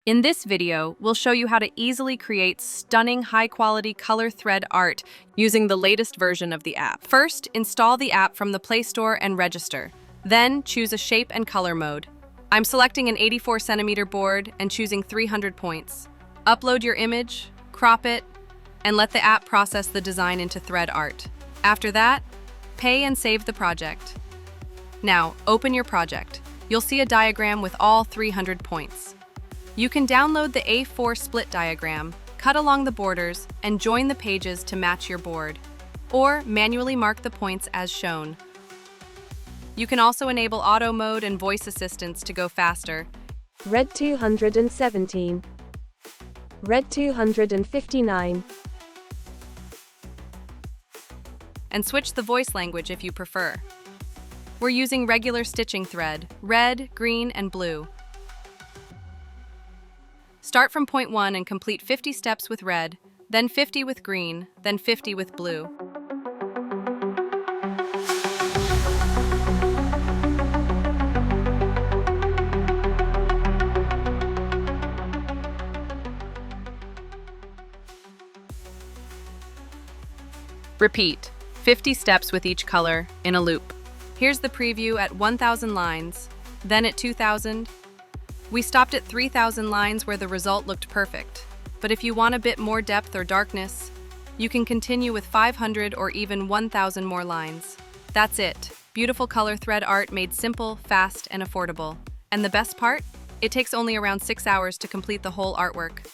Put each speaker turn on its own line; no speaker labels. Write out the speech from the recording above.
In this video, we'll show you how to easily create stunning high-quality color thread art using the latest version of the app. First, install the app from the Play Store and register. Then, choose a shape and color mode. I'm selecting an 84cm board and choosing 300 points. Upload your image, crop it, and let the app process the design into thread art. After that, pay and save the project. Now, open your project. You'll see a diagram with all 300 points. You can download the A4 split diagram, cut along the borders, and join the pages to match your board, or manually mark the points as shown. You can also enable auto mode and voice assistance to go faster.
Red 217. Red 259.
And switch the voice language if you prefer. We're using regular stitching thread, red, green, and blue. Start from point 1 and complete 50 steps with red, then 50 with green, then 50 with blue. Repeat 50 steps with each color in a loop. Here's the preview at 1,000 lines, then at 2,000. We stopped at 3,000 lines where the result looked perfect. But if you want a bit more depth or darkness, you can continue with 500 or even 1,000 more lines. That's it. Beautiful color thread art made simple, fast, and affordable. And the best part? It takes only around 6 hours to complete the whole artwork.